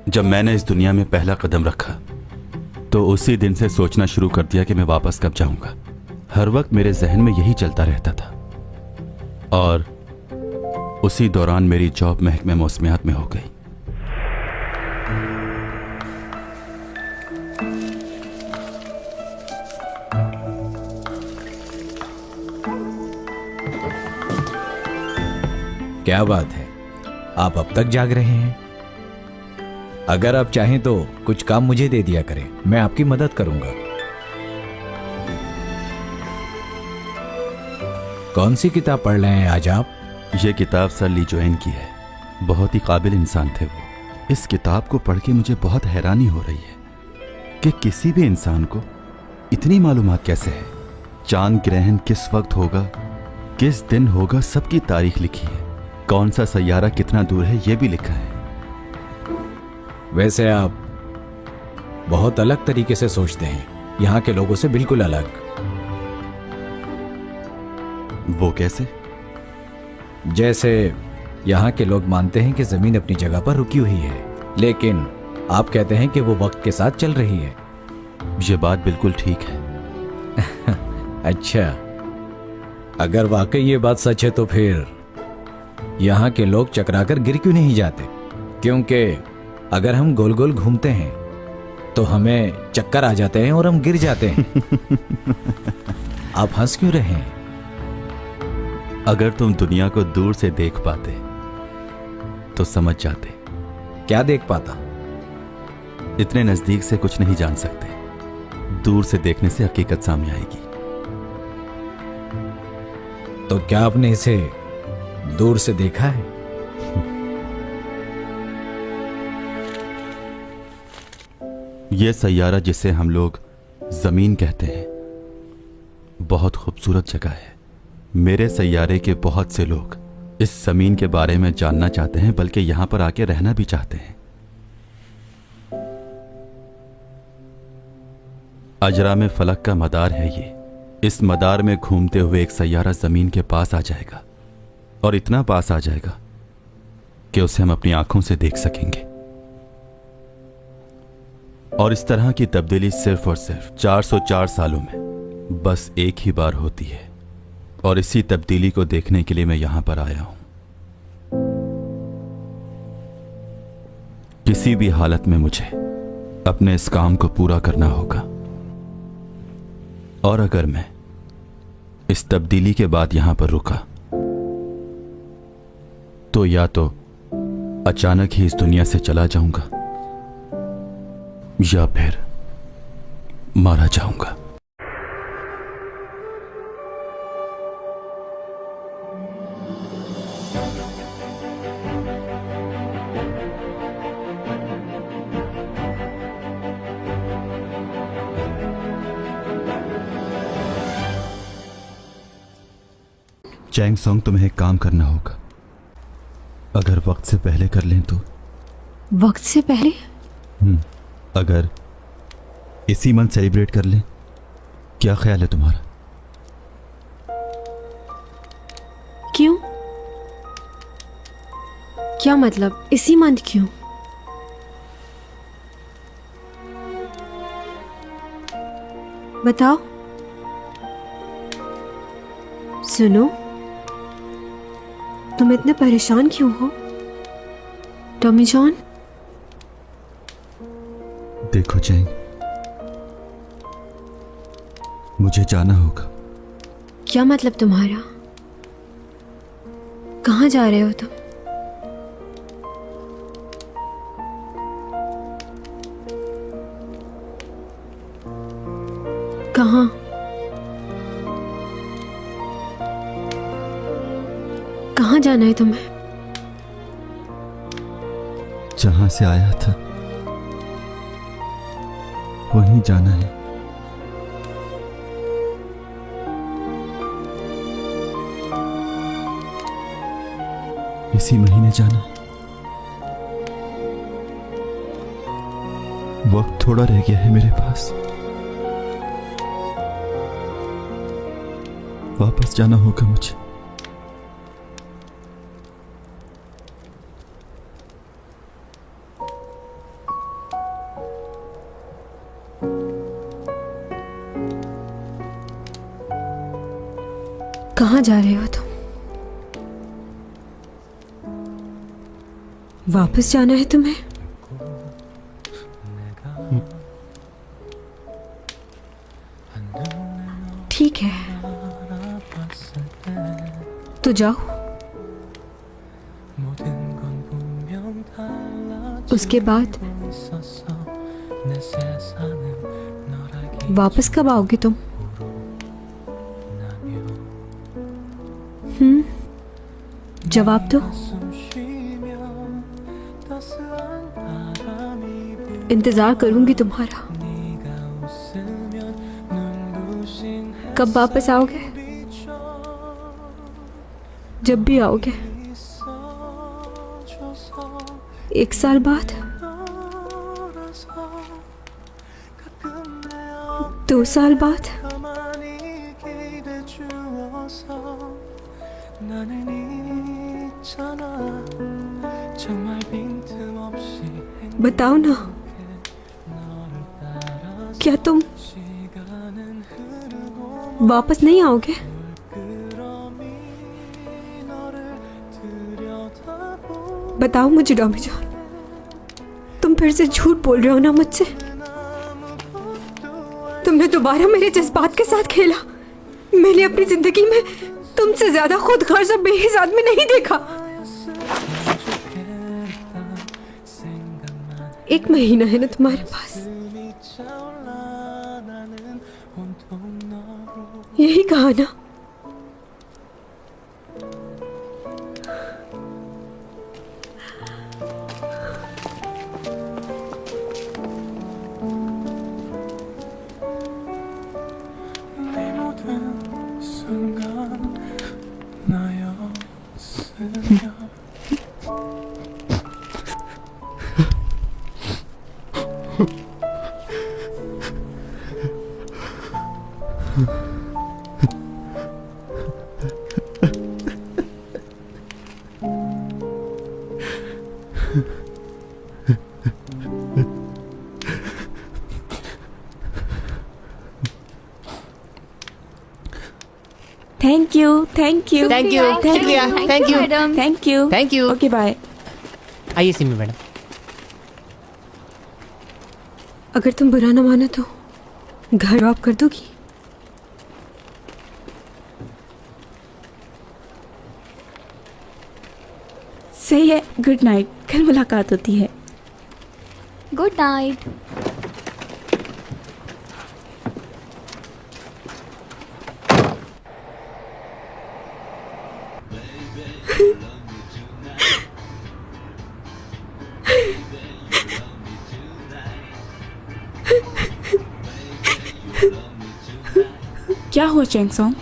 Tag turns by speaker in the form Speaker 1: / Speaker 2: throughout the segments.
Speaker 1: जब मैंने इस दुनिया में पहला कदम रखा तो उसी दिन से सोचना शुरू कर दिया कि मैं वापस कब जाऊंगा। हर वक्त मेरे जहन में यही चलता रहता था और उसी दौरान मेरी जॉब महकमे मौसमियात में हो गई।
Speaker 2: क्या बात है, आप अब तक जाग रहे हैं? अगर आप चाहें तो कुछ काम मुझे दे दिया करें, मैं आपकी मदद करूंगा। कौन सी किताब पढ़ रहे हैं आज आप?
Speaker 1: ये किताब सर ली जोएन की है। बहुत ही काबिल इंसान थे वो। इस किताब को पढ़ के मुझे बहुत हैरानी हो रही है कि किसी भी इंसान को इतनी मालूमात कैसे है। चांद ग्रहण किस वक्त होगा, किस दिन होगा, सबकी तारीख लिखी है। कौन सा सैयारा कितना दूर है ये भी लिखा है।
Speaker 2: वैसे आप बहुत अलग तरीके से सोचते हैं, यहाँ के लोगों से बिल्कुल अलग।
Speaker 1: वो कैसे?
Speaker 2: जैसे यहाँ के लोग मानते हैं कि जमीन अपनी जगह पर रुकी हुई है, लेकिन आप कहते हैं कि वो वक्त के साथ चल रही है।
Speaker 1: ये बात बिल्कुल ठीक है।
Speaker 2: अच्छा, अगर वाकई ये बात सच है तो फिर यहाँ के लोग चकराकर गिर क्यों नहीं जाते? क्योंकि अगर हम गोल गोल घूमते हैं तो हमें चक्कर आ जाते हैं और हम गिर जाते हैं। आप हंस क्यों रहे हैं?
Speaker 1: अगर तुम दुनिया को दूर से देख पाते तो समझ जाते।
Speaker 2: क्या देख पाता?
Speaker 1: इतने नजदीक से कुछ नहीं जान सकते, दूर से देखने से हकीकत सामने आएगी।
Speaker 2: तो क्या आपने इसे दूर से देखा है?
Speaker 1: यह सैयारा जिसे हम लोग जमीन कहते हैं बहुत खूबसूरत जगह है। मेरे सैयारे के बहुत से लोग इस जमीन के बारे में जानना चाहते हैं, बल्कि यहां पर आके रहना भी चाहते हैं। अजरा में फलक का मदार है ये। इस मदार में घूमते हुए एक सैयारा जमीन के पास आ जाएगा और इतना पास आ जाएगा कि उसे हम अपनी आंखों से देख सकेंगे। और इस तरह की तब्दीली सिर्फ और सिर्फ 404 सालों में बस एक ही बार होती है, और इसी तब्दीली को देखने के लिए मैं यहां पर आया हूं। किसी भी हालत में मुझे अपने इस काम को पूरा करना होगा, और अगर मैं इस तब्दीली के बाद यहां पर रुका तो या तो अचानक ही इस दुनिया से चला जाऊंगा या फिर मारा जाऊंगा। चैंग सोंग, तुम्हें एक काम करना होगा। अगर वक्त से पहले कर लें तो।
Speaker 3: वक्त से पहले?
Speaker 1: अगर इसी मंथ सेलिब्रेट कर लें, क्या ख्याल है तुम्हारा?
Speaker 3: क्यों? क्या मतलब इसी मंथ क्यों? बताओ। सुनो, तुम इतने परेशान क्यों हो? Tommy John.
Speaker 1: देखो चैंग, मुझे जाना होगा।
Speaker 3: क्या मतलब तुम्हारा? कहाँ जा रहे हो तुम? कहाँ? कहाँ जाना है तुम्हें?
Speaker 1: जहां से आया था वहीं जाना है। इसी महीने जाना। वक्त थोड़ा रह गया है मेरे पास। वापस जाना होगा मुझे।
Speaker 3: कहाँ जा रहे हो तुम? वापस जाना है तुम्हें? ठीक है, तो जाओ। उसके बाद वापस कब आओगे तुम? जवाब दो। इंतजार करूंगी तुम्हारा। कब वापस आओगे? जब भी आओगे। 1 साल बाद? 2 साल बाद? बताओ ना, क्या तुम वापस नहीं आओगे? बताओ मुझे डॉमी जान, तुम फिर से झूठ बोल रहे हो ना मुझसे? तुमने दोबारा मेरे जज्बात के साथ खेला। मैंने अपनी जिंदगी में तुमसे ज्यादा खुद गर्ज और बेहिस आदमी नहीं देखा। 1 महीना है ना तुम्हारे पास, यही कहा ना?
Speaker 4: Thank you, thank you,
Speaker 5: thank you, शुक्रिया, thank you,
Speaker 4: thank you,
Speaker 5: thank you.
Speaker 4: Okay bye.
Speaker 5: आइए सिमी मैडम।
Speaker 3: अगर तुम बुरा न मानो तो घर ड्रॉप कर दोगी?
Speaker 4: सही है, गुड नाइट, कल मुलाकात होती है।
Speaker 6: Good night.
Speaker 4: क्या हुआ चैंगसोंग?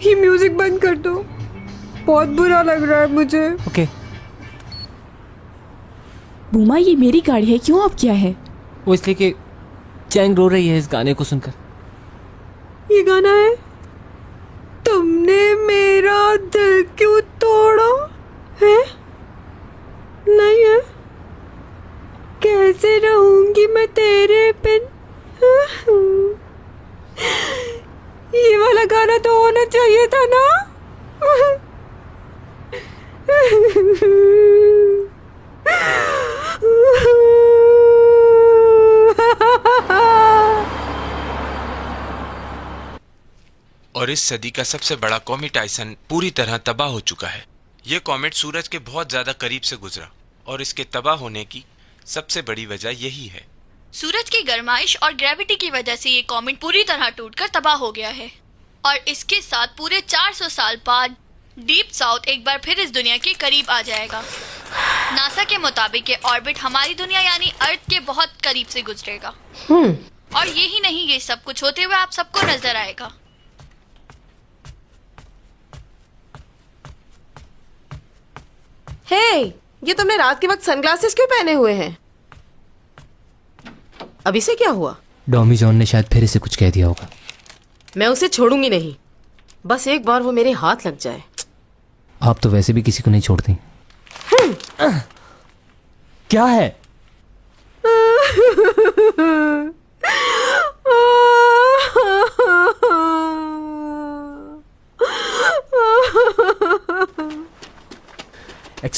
Speaker 3: ये म्यूजिक बंद कर दो, बहुत बुरा लग रहा है मुझे।
Speaker 5: ओके।
Speaker 4: बूमा, ये मेरी गाड़ी है, क्यों ऑफ किया है?
Speaker 5: वो इसलिए कि चैंग रो रही है इस गाने को सुनकर।
Speaker 3: ये गाना है? तुमने मेरा दिल क्यों तोड़ा है? नहीं है? कैसे रहूंगी मैं तेरे बिन? ये वाला गाना तो होना चाहिए था ना?
Speaker 7: और इस सदी का सबसे बड़ा कॉमेट टाइसन पूरी तरह तबाह हो चुका है। यह कॉमेट सूरज के बहुत ज्यादा करीब से गुजरा और इसके तबाह होने की सबसे बड़ी वजह यही है।
Speaker 8: सूरज की गर्माइश और ग्रेविटी की वजह से ये कॉमेट पूरी तरह टूटकर तबाह हो गया है और इसके साथ पूरे 400 साल बाद डीप साउथ एक बार फिर इस दुनिया के करीब आ जाएगा। नासा के मुताबिक ये ऑर्बिट हमारी दुनिया यानी अर्थ के बहुत करीब से गुजरेगा। और यही नहीं, ये सब कुछ होते हुए आप सबको नजर आएगा।
Speaker 9: हे, ये तुमने रात के वक्त सनग्लासेस क्यों पहने हुए हैं? अभी से क्या हुआ?
Speaker 5: डॉमी जॉन ने शायद फिर इसे कुछ कह दिया होगा।
Speaker 9: मैं उसे छोड़ूंगी नहीं, बस एक बार वो मेरे हाथ लग जाए।
Speaker 5: आप तो वैसे भी किसी को नहीं छोड़ती। क्या है?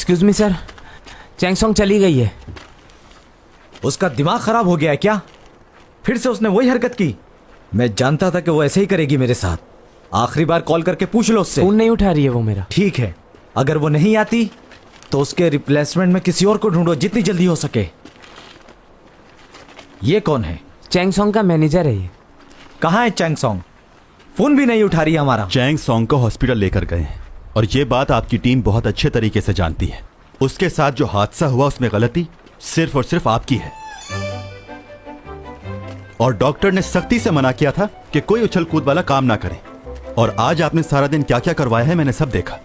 Speaker 5: Excuse me sir, Chang Song चली गई है।
Speaker 2: उसका दिमाग खराब हो गया है क्या? फिर से उसने वही हरकत की। मैं जानता था कि वो ऐसे ही करेगी मेरे साथ। आखिरी बार कॉल करके पूछ लो उससे।
Speaker 5: फोन नहीं उठा रही है वो मेरा।
Speaker 2: ठीक है, अगर वो नहीं आती तो उसके रिप्लेसमेंट में किसी और को ढूंढो जितनी जल्दी हो सके। ये कौन है?
Speaker 5: चैंग सॉन्ग का मैनेजर है ये।
Speaker 2: कहाँ है चैंग सॉन्ग? फोन भी नहीं उठा रही हमारा।
Speaker 1: चैंग सॉन्ग को हॉस्पिटल लेकर गए हैं और ये बात आपकी टीम बहुत अच्छे तरीके से जानती है। उसके साथ जो हादसा हुआ उसमें गलती सिर्फ और सिर्फ आपकी है। और डॉक्टर ने सख्ती से मना किया था कि कोई उछल कूद वाला काम ना करें। और आज आपने सारा दिन क्या क्या करवाया है मैंने सब देखा।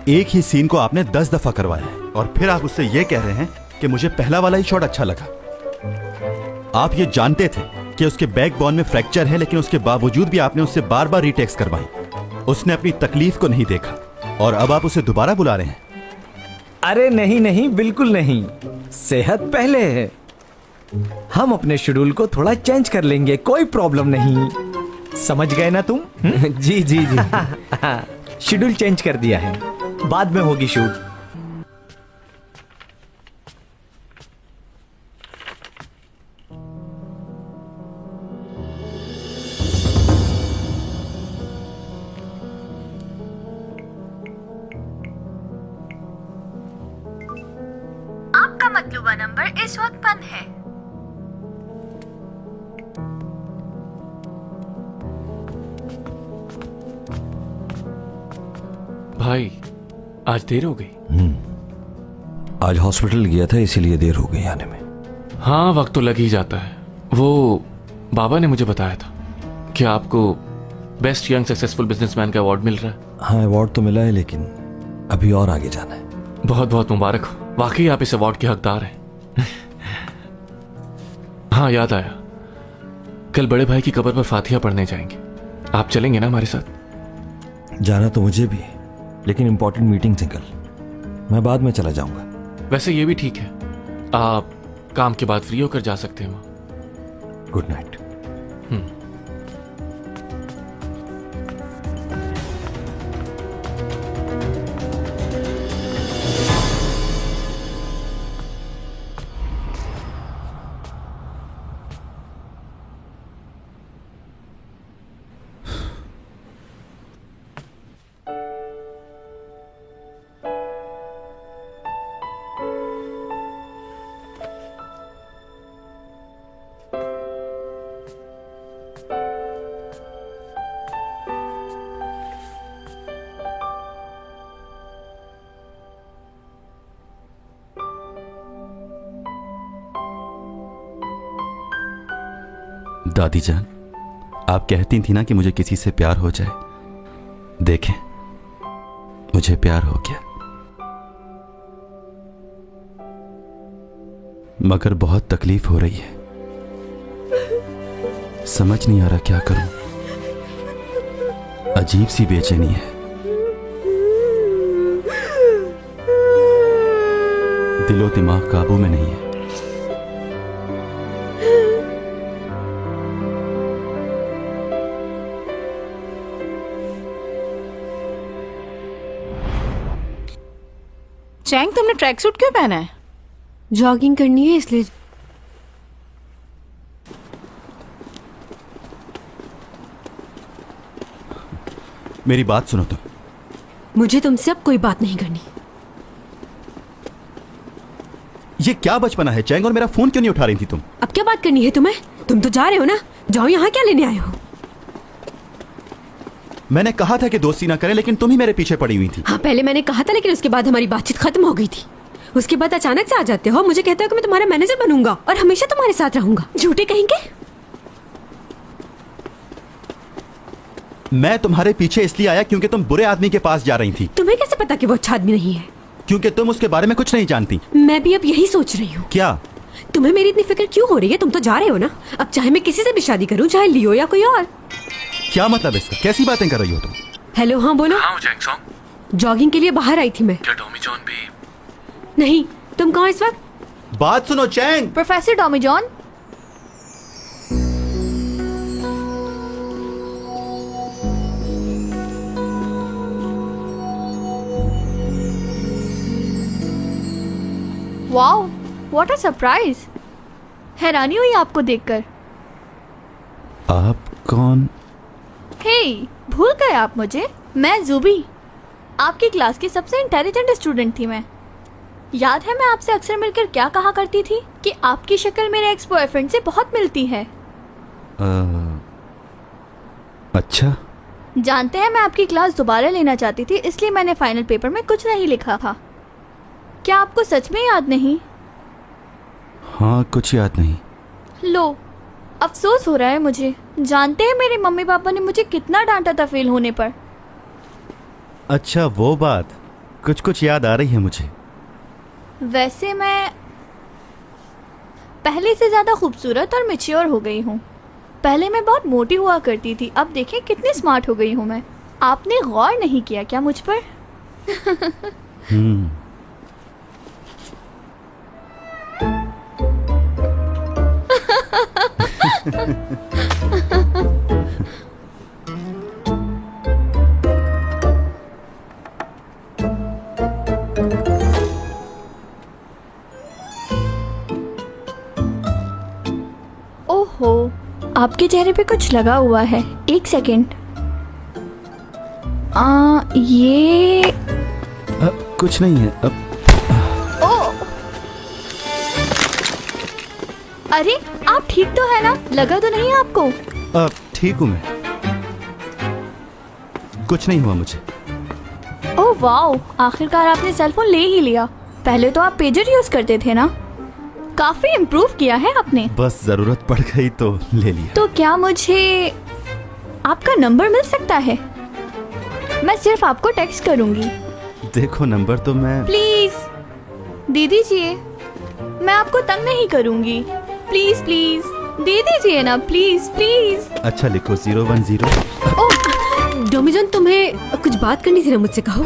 Speaker 1: एक ही सीन को आपने 10 दफा करवाया है और फिर आप उससे ये कह रहे हैं कि मुझे पहला वाला ही शॉट अच्छा लगा। आप ये जानते थे कि उसके बैकबोन में फ्रैक्चर है, लेकिन उसके बावजूद भी आपने उससे बार बार रीटेक्स करवाई। उसने अपनी तकलीफ को नहीं देखा और अब आप उसे दोबारा बुला रहे हैं।
Speaker 2: अरे नहीं नहीं, बिल्कुल नहीं। सेहत पहले है। हम अपने शेड्यूल को थोड़ा चेंज कर लेंगे, कोई प्रॉब्लम नहीं। समझ गए ना तुम?
Speaker 5: जी जी जी।
Speaker 2: शेड्यूल चेंज कर दिया है, बाद में होगी शूट।
Speaker 8: आपका मतलूबा नंबर इस वक्त बंद है।
Speaker 10: भाई आज देर हो गई।
Speaker 11: आज हॉस्पिटल गया था इसीलिए देर हो गई आने में।
Speaker 10: हाँ, वक्त तो लग ही जाता है। वो बाबा ने मुझे बताया था कि आपको बेस्ट यंग सक्सेसफुल बिजनेसमैन का अवार्ड मिल रहा है।
Speaker 11: हाँ, अवार्ड तो मिला है लेकिन अभी और आगे जाना है।
Speaker 10: बहुत बहुत मुबारक हो, वाकई आप इस अवार्ड के हकदार हैं। हाँ, याद आया, कल बड़े भाई की कब्र पर फातिहा पढ़ने जाएंगे। आप चलेंगे ना हमारे साथ?
Speaker 11: जाना तो मुझे भी, लेकिन इंपॉर्टेंट मीटिंग थी कल, मैं बाद में चला जाऊंगा।
Speaker 10: वैसे ये भी ठीक है, आप काम के बाद फ्री होकर जा सकते हैं वहां।
Speaker 11: Good night.
Speaker 1: दादी जान, आप कहती थी ना कि मुझे किसी से प्यार हो जाए। देखें, मुझे प्यार हो गया, मगर बहुत तकलीफ हो रही है। समझ नहीं आ रहा क्या करूं। अजीब सी बेचैनी है। दिलो दिमाग काबू में नहीं है।
Speaker 9: चैंग, तुमने ट्रैक सूट क्यों पहना है?
Speaker 3: जॉगिंग करनी है इसलिए।
Speaker 1: मेरी बात सुनो तुम।
Speaker 3: मुझे तुमसे अब कोई बात नहीं करनी।
Speaker 1: ये क्या बचपना है चैंग, और मेरा फोन क्यों नहीं उठा रही थी तुम?
Speaker 3: अब क्या बात करनी है तुम्हें? तुम तो जा रहे हो ना, जाओ। यहाँ क्या लेने आए हो?
Speaker 1: मैंने कहा था कि दोस्ती ना करें, लेकिन तुम ही मेरे पीछे पड़ी हुई थी।
Speaker 3: हाँ, पहले मैंने कहा था, लेकिन उसके बाद हमारी बातचीत खत्म हो गई थी। उसके बाद अचानक से आ जाते हो, मुझे कहते हो कि मैं तुम्हारा मैनेजर बनूंगा और हमेशा तुम्हारे साथ रहूंगा। झूठे कहेंगे।
Speaker 1: मैं तुम्हारे पीछे इसलिए आया क्योंकि तुम बुरे आदमी के पास जा रही थी।
Speaker 3: तुम्हें कैसे पता कि वो अच्छा आदमी नहीं है?
Speaker 1: क्योंकि तुम उसके बारे में कुछ नहीं जानती।
Speaker 3: मैं भी अब यही सोच रही हूँ।
Speaker 1: क्या?
Speaker 3: तुम्हें मेरी इतनी फिक्र क्यों हो रही है? तुम तो जा रहे हो ना। अब चाहे मैं किसी से भी शादी करूँ, चाहे लियो या कोई और।
Speaker 1: क्या मतलब इसका? कैसी बातें कर रही हो तुम?
Speaker 3: हेलो, हाँ बोलो।
Speaker 10: हाँ चैंग सॉन्ग,
Speaker 3: जॉगिंग के लिए बाहर आई थी मैं।
Speaker 10: क्या टॉमी जॉन भी?
Speaker 3: नहीं, तुम कहाँ इस वक्त?
Speaker 1: बात सुनो Chang.
Speaker 6: Professor Tommy John, wow, what a surprise. हैरानी हुई आपको देखकर।
Speaker 1: आप कौन?
Speaker 6: हे, भूल गए आप मुझे? मैं जूबी, आपकी क्लास की सबसे इंटेलिजेंट स्टूडेंट थी मैं। याद है मैं आपसे अक्सर मिलकर क्या कहा करती थी कि आपकी शक्ल मेरे एक्स बॉयफ्रेंड से बहुत मिलती है।
Speaker 1: अच्छा।
Speaker 6: जानते हैं मैं आपकी क्लास दोबारा लेना चाहती थी, इसलिए मैंने फाइनल पेपर में कुछ नहीं लिखा था। क्या आपको सच में याद नहीं?
Speaker 1: हाँ, कुछ याद नहीं।
Speaker 6: लो, अफसोस हो रहा है मुझे। जानते हैं मेरे मम्मी पापा ने मुझे कितना डांटा था फेल होने पर।
Speaker 1: अच्छा, वो बात कुछ कुछ याद आ रही है मुझे।
Speaker 6: वैसे मैं पहले से ज़्यादा खूबसूरत और मैच्योर हो गई हूँ। पहले मैं बहुत मोटी हुआ करती थी, अब देखें कितनी स्मार्ट हो गई हूँ मैं। आपने गौर नहीं किया क्या मुझ पर? ओहो, आपके चेहरे पे कुछ लगा हुआ है। एक सेकेंड। ये
Speaker 1: कुछ नहीं है।
Speaker 6: ओ, अरे आप ठीक तो है ना? लगा तो नहीं आपको?
Speaker 1: ठीक हूँ मैं, कुछ नहीं हुआ मुझे।
Speaker 6: ओह वाओ, आखिरकार आपने सेलफोन ले ही लिया। पहले तो आप पेजर यूज करते थे ना? काफी इम्प्रूव किया है आपने।
Speaker 1: बस जरूरत पड़ गई तो ले लिया।
Speaker 6: तो क्या मुझे आपका नंबर मिल सकता है? मैं सिर्फ आपको टेक्स्ट करूंगी।
Speaker 1: देखो, नंबर तो मैं।
Speaker 6: प्लीज दे दीजिए, मैं आपको तंग नहीं करूंगी। प्लीज प्लीज दे दीजिए ना, प्लीज प्लीज।
Speaker 1: अच्छा, लिखो 010।
Speaker 3: ओह डोमिजन, तुम्हें कुछ बात करनी थी ना मुझसे, कहो।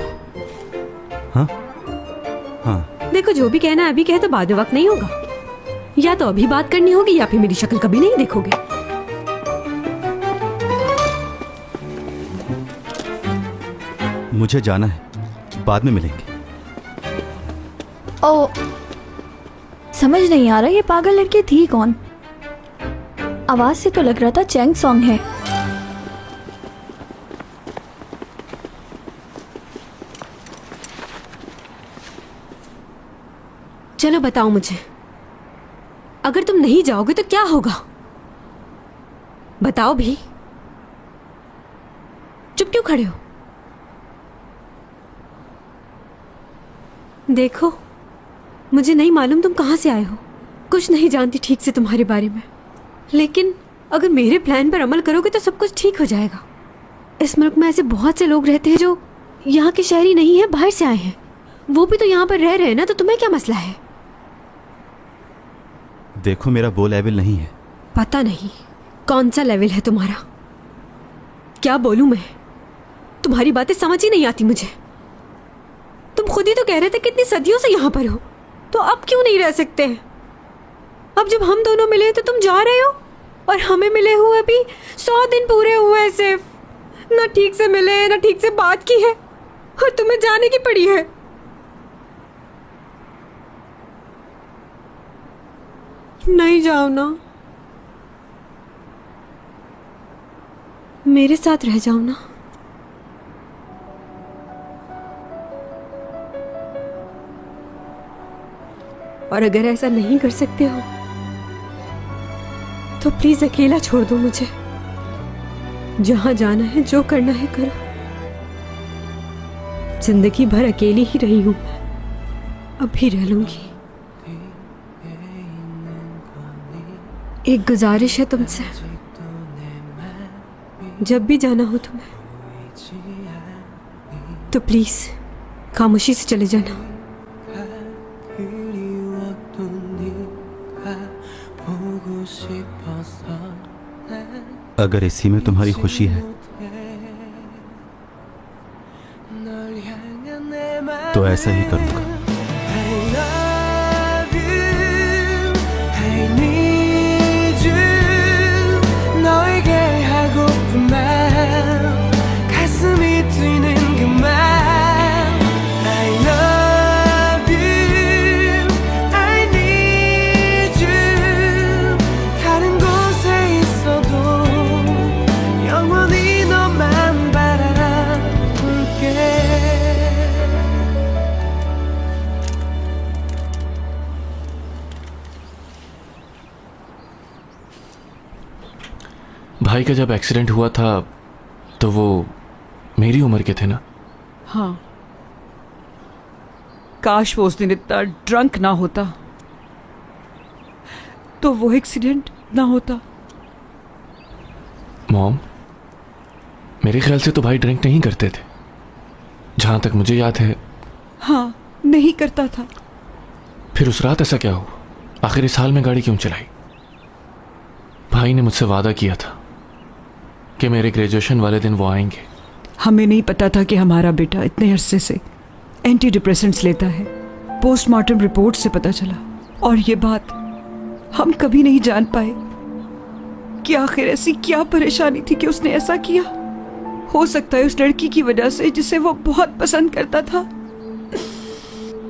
Speaker 1: हाँ हाँ।
Speaker 3: देखो, जो भी कहना है अभी कहे तो बाद में वक्त नहीं होगा। या तो अभी बात करनी होगी या फिर मेरी शक्ल कभी नहीं देखोगे।
Speaker 1: मुझे जाना है, बाद में मिलेंगे।
Speaker 6: ओ, समझ नहीं आ रहा ये पागल लड़की थी कौन? आवाज से तो लग रहा था चैंग सॉन्ग है।
Speaker 3: चलो बताओ मुझे, अगर तुम नहीं जाओगे तो क्या होगा? बताओ भी। चुप क्यों खड़े हो? देखो, मुझे नहीं मालूम तुम कहाँ से आए हो, कुछ नहीं जानती ठीक से तुम्हारे बारे में, लेकिन अगर मेरे प्लान पर अमल करोगे तो सब कुछ ठीक हो जाएगा। इस मुल्क में ऐसे बहुत से लोग रहते हैं जो यहाँ के शहरी नहीं है, बाहर से आए हैं। वो भी तो यहाँ पर रह रहे हैं ना, तो तुम्हें क्या मसला है?
Speaker 1: देखो, मेरा वो लेवल नहीं है।
Speaker 3: पता नहीं कौन सा लेवल है तुम्हारा। क्या बोलूं मैं, तुम्हारी बातें समझ ही नहीं आती मुझे। तुम खुद ही तो कह रहे थे कितनी सदियों से यहाँ पर हो, तो अब क्यों नहीं रह सकते? अब जब हम दोनों मिले तो तुम जा रहे हो, और हमें मिले हुए अभी 100 दिन पूरे हुए हैं सिर्फ। ना ठीक से मिले, ना ठीक से बात की है, और तुम्हें जाने की पड़ी है। नहीं जाओ ना, मेरे साथ रह जाओ ना। और अगर ऐसा नहीं कर सकते हो तो प्लीज अकेला छोड़ दो मुझे। जहां जाना है, जो करना है करो। जिंदगी भर अकेली ही रही हूं मैं, अब भी रह लूंगी। एक गुजारिश है तुमसे, जब भी जाना हो तुम्हें तो प्लीज खामोशी से चले जाना।
Speaker 1: अगर इसी में तुम्हारी खुशी है तो ऐसा ही करूंगा।
Speaker 10: भाई का जब एक्सीडेंट हुआ था तो वो मेरी उम्र के थे ना?
Speaker 12: हाँ, काश वो उस दिन इतना ड्रंक ना होता तो वो एक्सीडेंट ना होता।
Speaker 10: मॉम, मेरे ख्याल से तो भाई ड्रिंक नहीं करते थे, जहां तक मुझे याद है।
Speaker 12: हाँ, नहीं करता था।
Speaker 10: फिर उस रात ऐसा क्या हुआ? आखिर इस हाल में गाड़ी क्यों चलाई? भाई ने मुझसे वादा किया था कि मेरे ग्रेजुएशन वाले दिन वो आएंगे।
Speaker 12: हमें नहीं पता था कि हमारा बेटा इतने अरसे से एंटी डिप्रेसेंट्स लेता है। पोस्टमार्टम रिपोर्ट से पता चला, और ये बात हम कभी नहीं जान पाए कि आखिर ऐसी क्या परेशानी थी कि उसने ऐसा किया। हो सकता है उस लड़की की वजह से जिसे वो बहुत पसंद करता था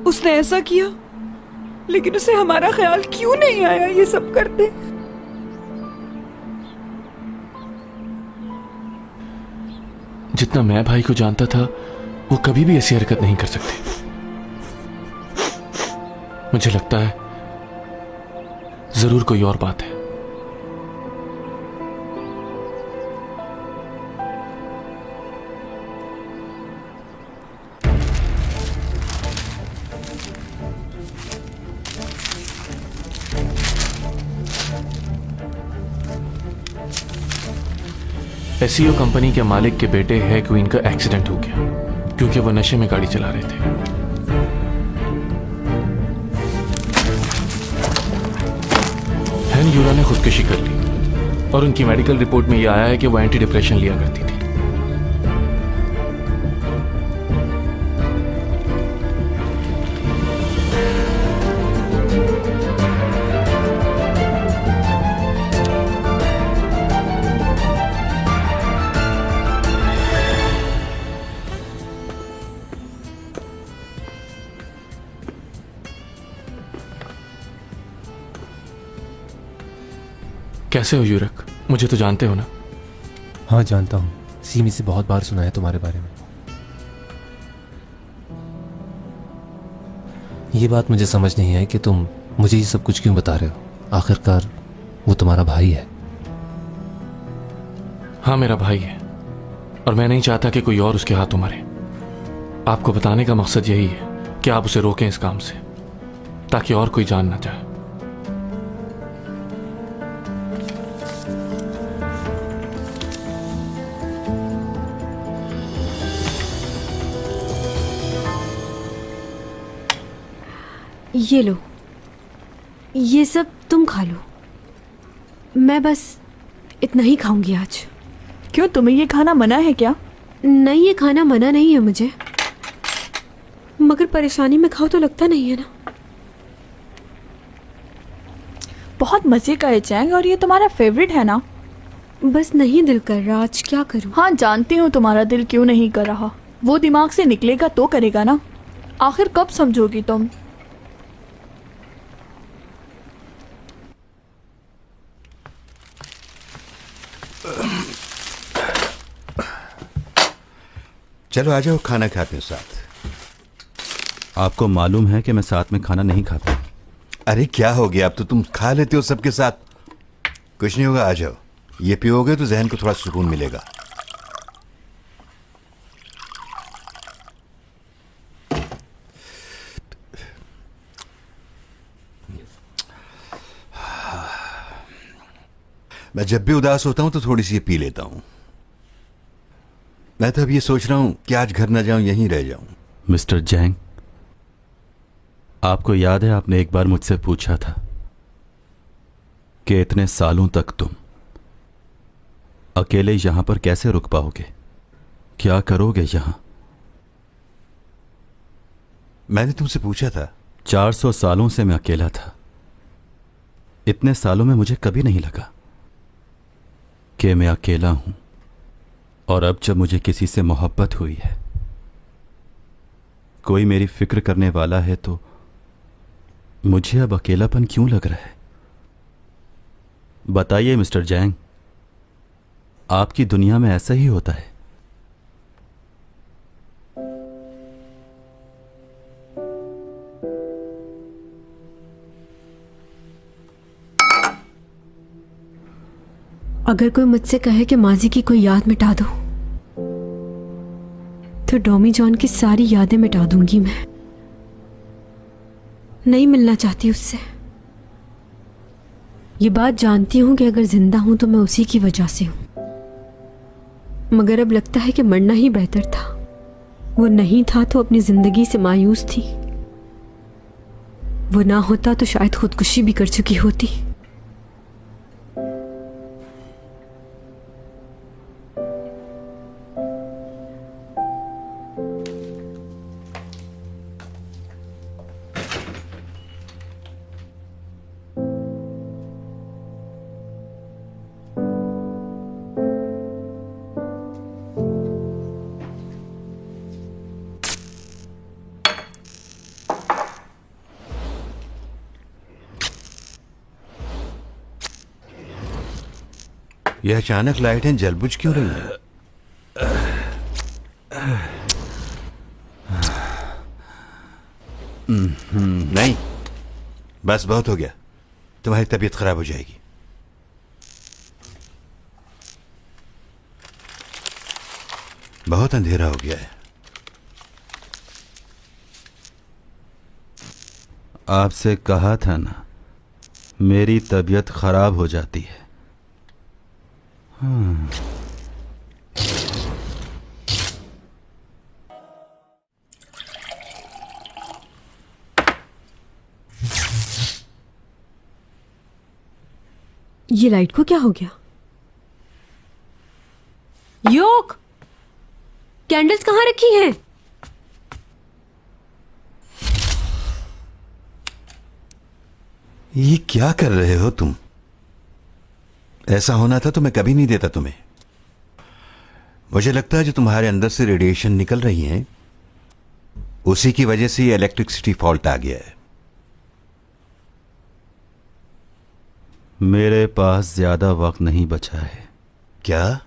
Speaker 12: उसने ऐसा किया, लेकिन उसे हमारा ख्याल क्यों नहीं आया ये सब करते।
Speaker 10: जितना मैं भाई को जानता था वो कभी भी ऐसी हरकत नहीं कर सकते। मुझे लगता है जरूर कोई और बात है। एसईओ कंपनी के मालिक के बेटे है क्वीन का एक्सीडेंट हो गया क्योंकि वो नशे में गाड़ी चला रहे थे। हैन यूरा ने खुदकुशी कर ली और उनकी मेडिकल रिपोर्ट में यह आया है कि वो एंटी डिप्रेशन लिया करती थी। कैसे हो यूरक? मुझे तो जानते हो ना?
Speaker 5: हाँ जानता हूँ, सीमी से बहुत बार सुना है तुम्हारे बारे में। ये बात मुझे समझ नहीं आई कि तुम मुझे ये सब कुछ क्यों बता रहे हो। आखिरकार वो तुम्हारा भाई है।
Speaker 10: हाँ, मेरा भाई है और मैं नहीं चाहता कि कोई और उसके हाथों मरे। आपको बताने का मकसद यही है कि आप उसे रोकें इस काम से, ताकि और कोई जान ना जाए।
Speaker 3: ये लो, ये सब तुम खा लो, मैं बस इतना ही खाऊंगी आज।
Speaker 6: क्यों, तुम्हें ये खाना मना है क्या?
Speaker 3: नहीं, ये खाना मना नहीं है मुझे, मगर परेशानी में खाओ तो लगता नहीं है ना।
Speaker 6: बहुत मजे का है चैंग, और ये तुम्हारा फेवरेट है ना?
Speaker 3: बस नहीं दिल कर रहा, आज क्या करूं?
Speaker 6: हाँ जानती हूँ तुम्हारा दिल क्यों नहीं कर रहा। वो दिमाग से निकलेगा तो करेगा ना। आखिर कब समझोगी तुम?
Speaker 1: चलो आ जाओ, खाना खाते हैं साथ। आपको मालूम है कि मैं साथ में खाना नहीं खाता।
Speaker 13: अरे क्या हो गया, अब तो तुम खा लेते हो सबके साथ। कुछ नहीं होगा, आ जाओ। ये पियोगे तो जहन को थोड़ा सुकून मिलेगा। मैं जब भी उदास होता हूं तो थोड़ी सी ये पी लेता हूं। मैं तो अब ये सोच रहा हूं कि आज घर न जाऊं, यहीं रह जाऊं।
Speaker 1: मिस्टर जैंग, आपको याद है आपने एक बार मुझसे पूछा था कि इतने सालों तक तुम अकेले यहां पर कैसे रुक पाओगे, क्या करोगे यहां?
Speaker 13: मैंने तुमसे पूछा था।
Speaker 1: 400 सालों से मैं अकेला था। इतने सालों में मुझे कभी नहीं लगा कि मैं अकेला हूं, और अब जब मुझे किसी से मोहब्बत हुई है, कोई मेरी फिक्र करने वाला है, तो मुझे अब अकेलापन क्यों लग रहा है? बताइए मिस्टर जैंग, आपकी दुनिया में ऐसा ही होता है?
Speaker 3: अगर कोई मुझसे कहे कि माजी की कोई याद मिटा दो, तो डॉमी जॉन की सारी यादें मिटा दूंगी मैं। नहीं मिलना चाहती उससे। ये बात जानती हूं कि अगर जिंदा हूं तो मैं उसी की वजह से हूं, मगर अब लगता है कि मरना ही बेहतर था। वो नहीं था तो अपनी जिंदगी से मायूस थी। वो ना होता तो शायद खुदकुशी भी कर चुकी होती।
Speaker 13: यह अचानक लाइटें जलबुझ क्यों रही हैं? नहीं, बस बहुत हो गया। तुम्हारी तबीयत खराब हो जाएगी। बहुत अंधेरा हो गया है।
Speaker 1: आपसे कहा था ना, मेरी तबीयत खराब हो जाती है।
Speaker 3: ये लाइट को क्या हो गया? योक, कैंडल्स कहाँ रखी हैं?
Speaker 13: ये क्या कर रहे हो तुम? ऐसा होना था तो मैं कभी नहीं देता तुम्हें। मुझे लगता है जो तुम्हारे अंदर से रेडिएशन निकल रही है, उसी की वजह से ये इलेक्ट्रिसिटी फॉल्ट आ गया है।
Speaker 1: मेरे पास ज्यादा वक्त नहीं बचा है।
Speaker 13: क्या?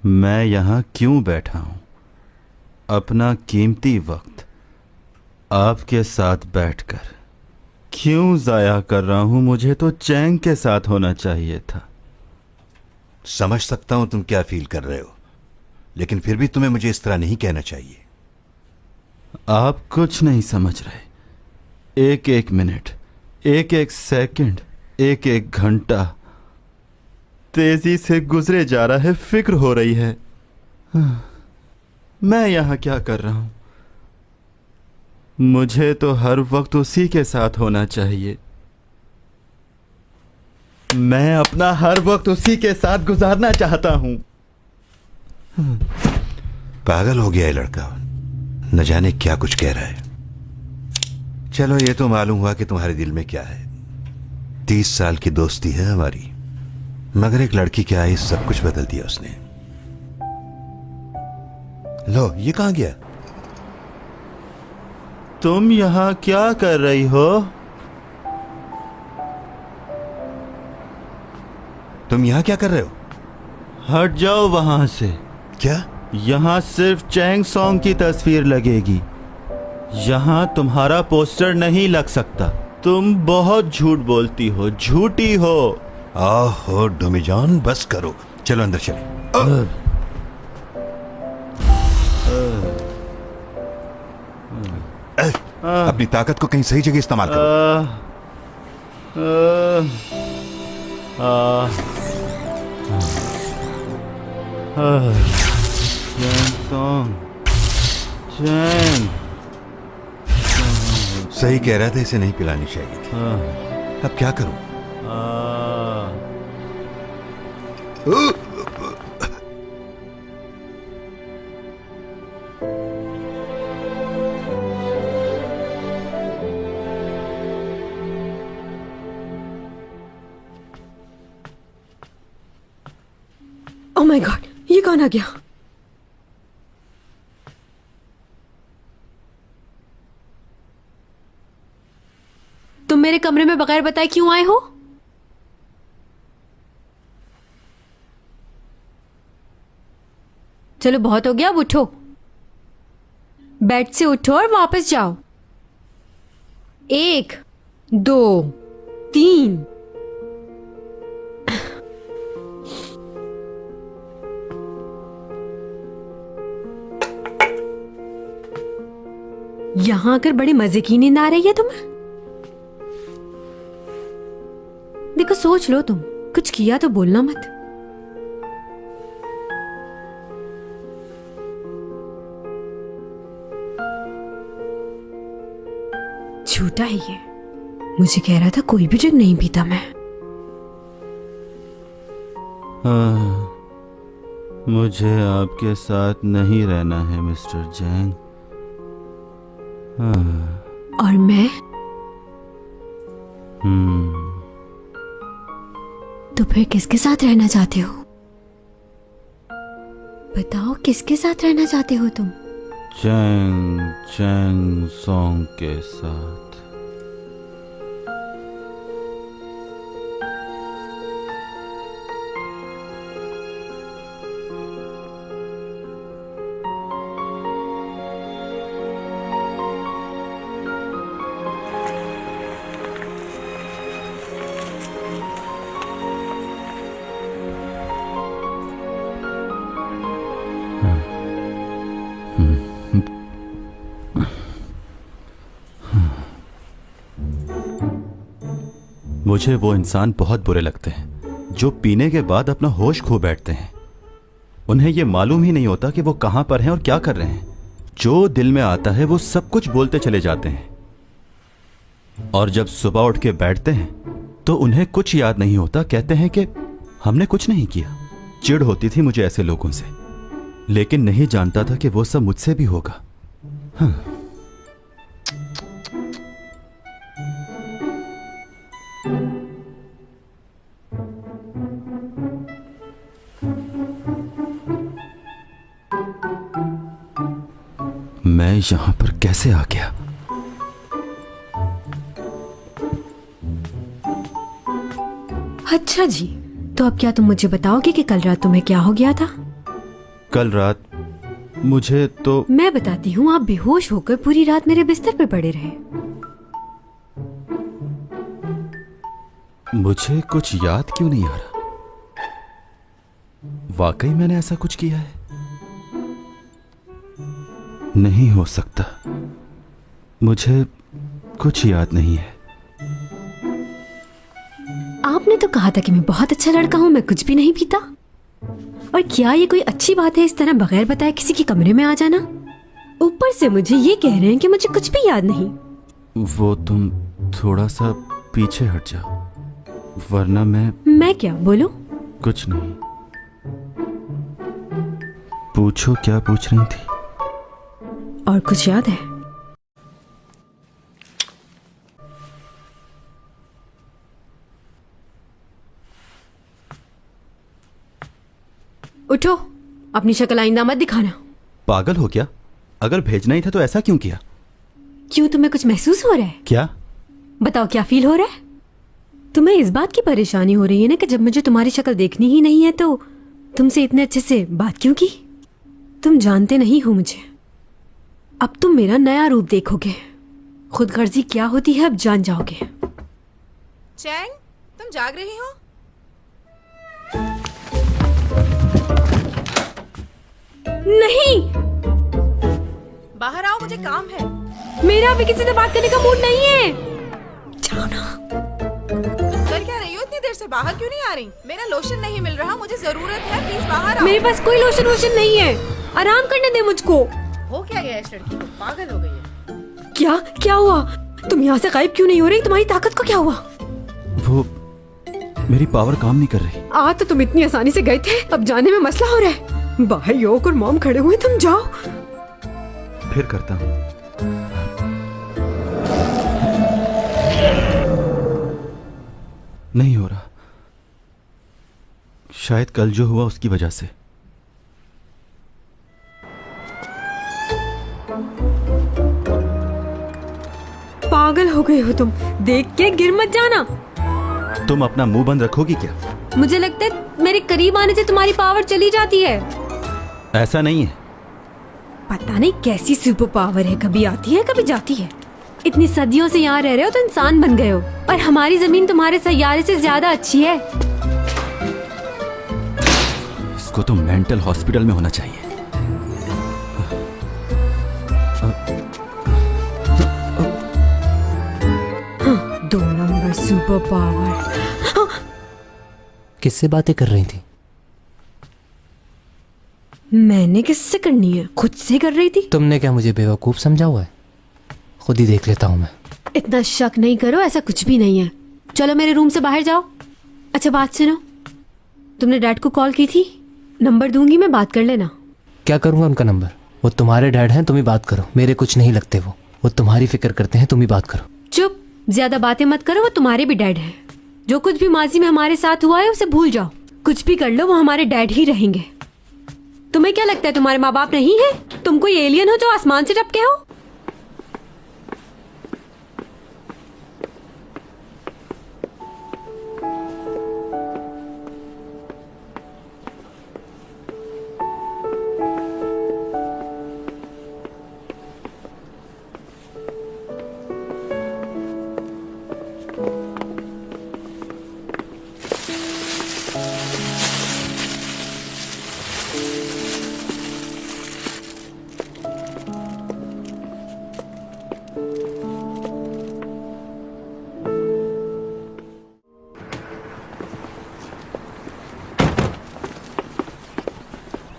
Speaker 1: मैं यहां क्यों बैठा हूं? अपना कीमती वक्त आपके साथ बैठकर क्यों जाया कर रहा हूं? मुझे तो चैंग के साथ होना चाहिए था।
Speaker 13: समझ सकता हूं तुम क्या फील कर रहे हो, लेकिन फिर भी तुम्हें मुझे इस तरह नहीं कहना चाहिए।
Speaker 1: आप कुछ नहीं समझ रहे। एक एक मिनट, एक एक सेकंड, एक एक घंटा तेजी से गुजरे जा रहा है। फिक्र हो रही है मैं यहां क्या कर रहा हूं। मुझे तो हर वक्त उसी के साथ होना चाहिए। मैं अपना हर वक्त उसी के साथ गुजारना चाहता हूं।
Speaker 13: पागल हो गया है लड़का, न जाने क्या कुछ कह रहा है। चलो, ये तो मालूम हुआ कि तुम्हारे दिल में क्या है। 30 साल की दोस्ती है हमारी, मगर एक लड़की के आए सब कुछ बदल दिया उसने। लो, ये कहां गया?
Speaker 1: तुम यहां क्या कर रही हो?
Speaker 13: तुम यहां क्या कर रहे हो?
Speaker 1: हट जाओ वहां से।
Speaker 13: क्या?
Speaker 1: यहां सिर्फ चैंग सॉन्ग की तस्वीर लगेगी। यहां तुम्हारा पोस्टर नहीं लग सकता। तुम बहुत झूठ बोलती हो, झूठी हो।
Speaker 13: आहो डोमी जॉन, बस करो। चलो अंदर चले। अपनी ताकत को कहीं सही जगह इस्तेमाल करो। सही कह रहा था, इसे नहीं पिलानी चाहिए थी। अब क्या करूं?
Speaker 3: ओह माय गॉड, ये कौन आ गया? तुम मेरे कमरे में बगैर बताए क्यों आए हो? चलो बहुत हो गया, अब उठो। बेड से उठो और वापस जाओ। 1 2 3 यहाँ आकर बड़े मजे की नींद आ रही है तुम्हें? देखो सोच लो, तुम कुछ किया तो बोलना मत। झूठा है ये, मुझे कह रहा था कोई भी ड्रिंक नहीं पीता मैं।
Speaker 1: मुझे आपके साथ नहीं रहना है मिस्टर जैंग।
Speaker 3: और मैं? तो फिर किसके साथ रहना चाहते हो? बताओ, किसके साथ रहना चाहते हो तुम?
Speaker 1: चैंग चैंग सॉन्ग के साथ। मुझे वो इंसान बहुत बुरे लगते हैं जो पीने के बाद अपना होश खो बैठते हैं। उन्हें यह मालूम ही नहीं होता कि वो कहां पर हैं और क्या कर रहे हैं। जो दिल में आता है वो सब कुछ बोलते चले जाते हैं, और जब सुबह उठ के बैठते हैं तो उन्हें कुछ याद नहीं होता। कहते हैं कि हमने कुछ नहीं किया। चिढ़ होती थी मुझे ऐसे लोगों से, लेकिन नहीं जानता था कि वो सब मुझसे भी होगा। हाँ। मैं यहां पर कैसे आ गया?
Speaker 3: अच्छा जी, तो अब क्या तुम मुझे बताओगे कि कल रात तुम्हें क्या हो गया था?
Speaker 1: कल रात मुझे तो
Speaker 3: मैं बताती हूँ। आप बेहोश होकर पूरी रात मेरे बिस्तर पर पड़े रहे।
Speaker 1: मुझे कुछ याद क्यों नहीं आ रहा? वाकई मैंने ऐसा कुछ किया है? नहीं हो सकता, मुझे कुछ याद नहीं है।
Speaker 3: आपने तो कहा था कि मैं बहुत अच्छा लड़का हूँ, मैं कुछ भी नहीं पीता। और क्या ये कोई अच्छी बात है इस तरह बगैर बताए किसी के कमरे में आ जाना? ऊपर से मुझे ये कह रहे हैं कि मुझे कुछ भी याद नहीं।
Speaker 1: वो तुम थोड़ा सा पीछे हट जाओ, वरना
Speaker 3: मैं क्या बोलूं?
Speaker 1: कुछ नहीं। पूछो, क्या पूछ रही थी?
Speaker 3: और कुछ याद है? उठो, अपनी शक्ल आइंदा मत दिखाना।
Speaker 1: पागल हो क्या? अगर भेजना ही था तो ऐसा क्यों किया?
Speaker 3: क्यों, तुम्हें कुछ महसूस हो रहा है?
Speaker 1: क्या?
Speaker 3: बताओ, क्या फील हो रहा है? तुम्हें इस बात की परेशानी हो रही है ना कि जब मुझे तुम्हारी शक्ल देखनी ही नहीं है तो तुमसे इतने अच्छे से बात क्यों की? तुम जानते नहीं हो मुझे। अब तुम मेरा नया रूप देखोगे। खुदगर्जी क्या होती है अब जान जाओगे।
Speaker 9: चैंग, तुम जाग रही हो?
Speaker 3: नहीं,
Speaker 9: बाहर आओ, मुझे काम है।
Speaker 3: मेरा अभी किसी से बात करने का मूड नहीं है। जाओ ना।
Speaker 9: कर क्या रही हो इतनी देर से? बाहर क्यों नहीं आ रही? मेरा लोशन नहीं मिल रहा, मुझे जरूरत है, प्लीज बाहर आओ।
Speaker 3: मेरे पास कोई लोशन वोशन नहीं है। आराम करने दे मुझको।
Speaker 9: हो क्या गया इस लड़की को? पागल हो गई है।
Speaker 3: क्या हुआ? तुम यहाँ से गायब क्यों नहीं हो रही? तुम्हारी ताकत को क्या हुआ?
Speaker 1: वो मेरी पावर काम नहीं कर रही।
Speaker 3: आज तो तुम इतनी आसानी से गए थे, अब जाने में मसला हो रहा है। बाहर योग और मॉम खड़े हुए, तुम जाओ।
Speaker 1: फिर करता हूँ। नहीं हो रहा। शायद कल जो हुआ उसकी वजह से।
Speaker 3: पागल हो गए हो तुम। देख के गिर मत जाना।
Speaker 1: तुम अपना मुंह बंद रखोगी क्या?
Speaker 3: मुझे लगता है मेरे करीब आने से तुम्हारी पावर चली जाती है।
Speaker 1: ऐसा नहीं है।
Speaker 3: पता नहीं कैसी सुपर पावर है, कभी आती है कभी जाती है। इतनी सदियों से यहाँ रह रहे हो तो इंसान बन गए हो, और हमारी जमीन तुम्हारे सैयारे से ज्यादा अच्छी है।
Speaker 1: इसको तो मेंटल हॉस्पिटल में होना चाहिए।
Speaker 3: Super power.
Speaker 5: किससे बातें कर रही थी?
Speaker 3: मैंने किससे करनी है, खुद से कर रही थी।
Speaker 5: तुमने क्या मुझे बेवकूफ समझा हुआ है? खुद ही देख लेता हूं मैं।
Speaker 3: इतना शक नहीं करो, ऐसा कुछ भी नहीं है। चलो मेरे रूम से बाहर जाओ। अच्छा बात सुनो, तुमने डैड को कॉल की थी? नंबर दूंगी मैं, बात कर लेना।
Speaker 5: क्या करूंगा उनका नंबर? वो तुम्हारे डैड हैं, तुम ही बात करो। मेरे कुछ नहीं लगते वो तुम्हारी फिक्र करते हैं, तुम ही बात करो।
Speaker 3: चुप, ज्यादा बातें मत करो, वो तुम्हारे भी डैड हैं। जो कुछ भी माजी में हमारे साथ हुआ है उसे भूल जाओ। कुछ भी कर लो, वो हमारे डैड ही रहेंगे। तुम्हें क्या लगता है तुम्हारे माँ बाप नहीं है? तुम कोई एलियन हो जो आसमान से टपके हो?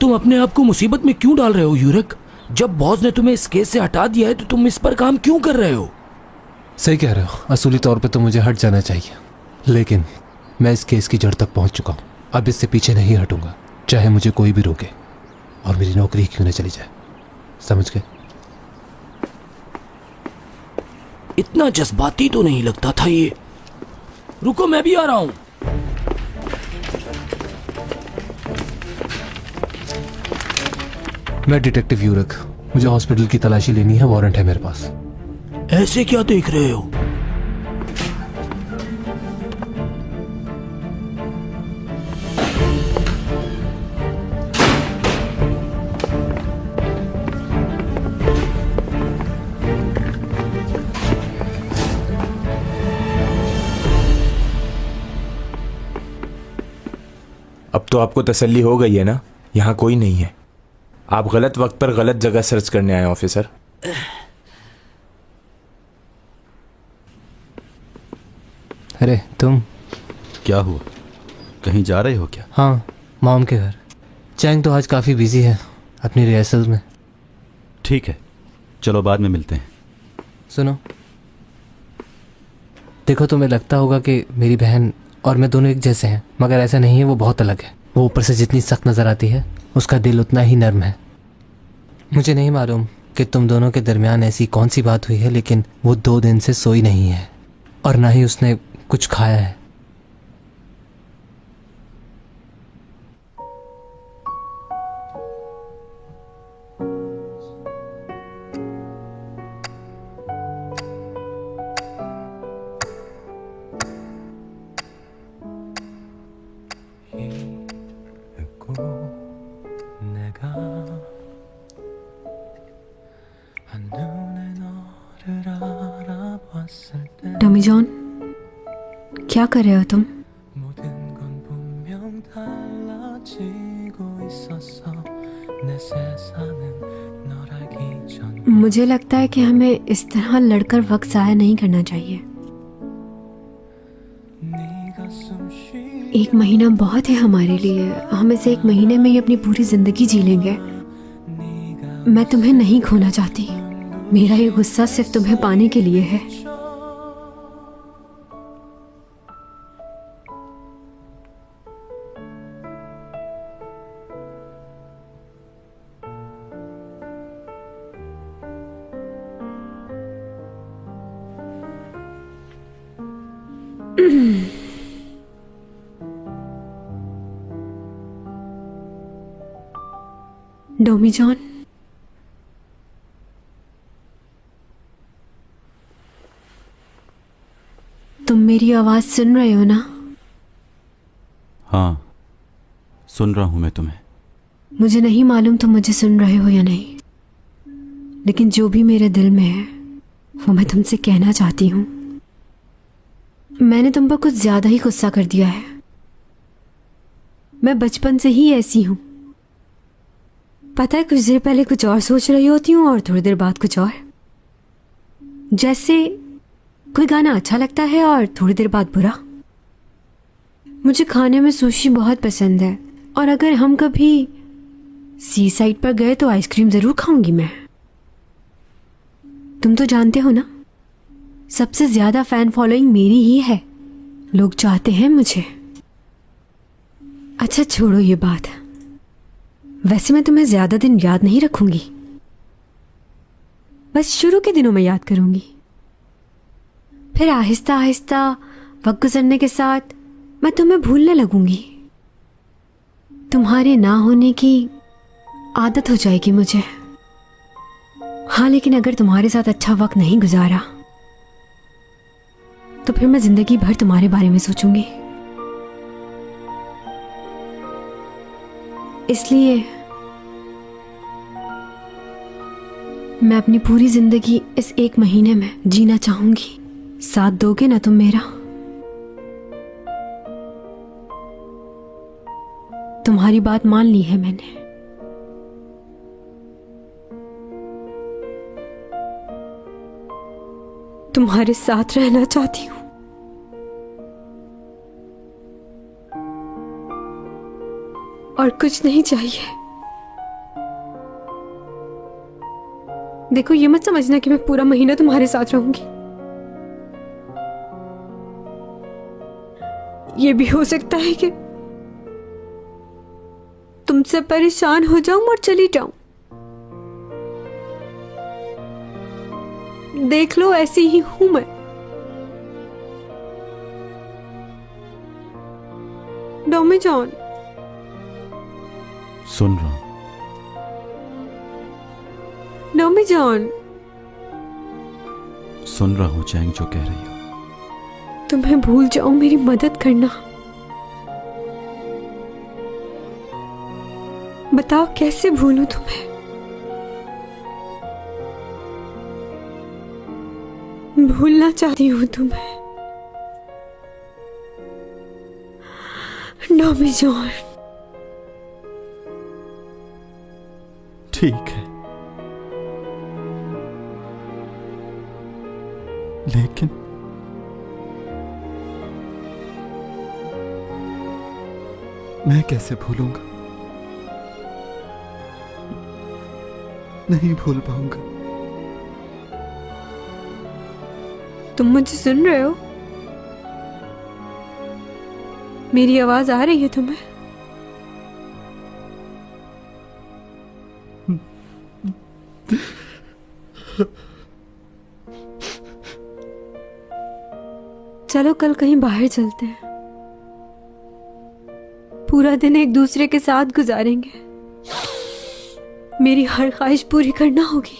Speaker 14: तुम अपने आप को मुसीबत में क्यों डाल रहे हो यूरिक? जब बॉस ने तुम्हें इस केस से हटा दिया है तो तुम इस पर काम क्यों कर रहे हो?
Speaker 5: सही कह रहे हो, असूली तौर पे तो मुझे हट जाना चाहिए, लेकिन मैं इस केस की जड़ तक पहुंच चुका हूं। अब इससे पीछे नहीं हटूंगा, चाहे मुझे कोई भी रोके और मेरी नौकरी क्यों न चली जाए। समझ गए?
Speaker 14: इतना जज्बाती तो नहीं लगता था ये। रुको, मैं भी आ रहा हूं।
Speaker 5: मैं डिटेक्टिव यूरिक, मुझे हॉस्पिटल की तलाशी लेनी है, वारंट है मेरे पास।
Speaker 14: ऐसे क्या देख रहे हो?
Speaker 7: अब तो आपको तसल्ली हो गई है ना, यहाँ कोई नहीं है। आप गलत वक्त पर गलत जगह सर्च करने आए ऑफिसर।
Speaker 5: अरे तुम
Speaker 1: क्या हुआ, कहीं जा रहे हो क्या?
Speaker 5: हाँ, मॉम के घर। चैंग तो आज काफ़ी बिजी है अपनी रिहर्सल में।
Speaker 1: ठीक है, चलो बाद में मिलते हैं।
Speaker 5: सुनो, देखो तुम्हें लगता होगा कि मेरी बहन और मैं दोनों एक जैसे हैं, मगर ऐसा नहीं है, वो बहुत अलग है। वो ऊपर से जितनी सख्त नज़र आती है, उसका दिल उतना ही नर्म है। मुझे नहीं मालूम कि तुम दोनों के दरमियान ऐसी कौन सी बात हुई है, लेकिन वो 2 दिन से सोई नहीं है और ना ही उसने कुछ खाया है।
Speaker 3: टॉमी जॉन, क्या कर रहे हो तुम? मुझे लगता है कि हमें इस तरह लड़कर वक्त ज़ाया नहीं करना चाहिए। 1 महीना बहुत है हमारे लिए। हम इसे 1 महीने में ही अपनी पूरी जिंदगी जी लेंगे। मैं तुम्हें नहीं खोना चाहती। मेरा ये गुस्सा सिर्फ तुम्हें पाने के लिए है। डोमी जॉन, तुम मेरी आवाज सुन रहे हो ना?
Speaker 1: हाँ, सुन रहा हूं मैं तुम्हें।
Speaker 3: मुझे नहीं मालूम तुम मुझे सुन रहे हो या नहीं, लेकिन जो भी मेरे दिल में है वो मैं तुमसे कहना चाहती हूँ। मैंने तुम पर कुछ ज्यादा ही गुस्सा कर दिया है। मैं बचपन से ही ऐसी हूँ। पता है, कुछ देर पहले कुछ और सोच रही होती हूँ और थोड़ी देर बाद कुछ और। जैसे कोई गाना अच्छा लगता है और थोड़ी देर बाद बुरा। मुझे खाने में सुशी बहुत पसंद है और अगर हम कभी सी साइड पर गए तो आइसक्रीम जरूर खाऊंगी मैं। तुम तो जानते हो ना, सबसे ज्यादा फैन फॉलोइंग मेरी ही है। लोग चाहते हैं मुझे। अच्छा छोड़ो ये बात। वैसे मैं तुम्हें ज्यादा दिन याद नहीं रखूंगी, बस शुरू के दिनों में याद करूंगी। फिर आहिस्ता आहिस्ता वक्त गुजरने के साथ मैं तुम्हें भूलने लगूंगी। तुम्हारे ना होने की आदत हो जाएगी मुझे। हाँ, लेकिन अगर तुम्हारे साथ अच्छा वक्त नहीं गुजारा तो फिर मैं जिंदगी भर तुम्हारे बारे में सोचूंगी। इसलिए मैं अपनी पूरी जिंदगी इस 1 महीने में जीना चाहूंगी। साथ दोगे ना तुम मेरा? तुम्हारी बात मान ली है मैंने। तुम्हारे साथ रहना चाहती हूँ। और कुछ नहीं चाहिए। देखो, ये मत समझना कि मैं पूरा महीना तुम्हारे साथ रहूंगी। ये भी हो सकता है कि तुमसे परेशान हो जाऊं और चली जाऊं। देख लो, ऐसी ही हूं मैं। डॉमी जॉन।
Speaker 1: सुन रहा हूं।
Speaker 3: डॉमी जॉन।
Speaker 1: सुन रहा हूं चैंग, जो कह रही हो।
Speaker 3: तुम्हें भूल जाऊं, मेरी मदद करना। बताओ कैसे भूलूं तुम्हें? भूलना चाहती हूं तुम्हें, डॉमी जॉन।
Speaker 1: ठीक है, लेकिन मैं कैसे भूलूंगा? नहीं भूल पाऊंगा।
Speaker 3: तुम मुझे सुन रहे हो? मेरी आवाज आ रही है तुम्हें? चलो कल कहीं बाहर चलते हैं। पूरा दिन एक दूसरे के साथ गुजारेंगे। मेरी हर ख्वाहिश पूरी करना होगी।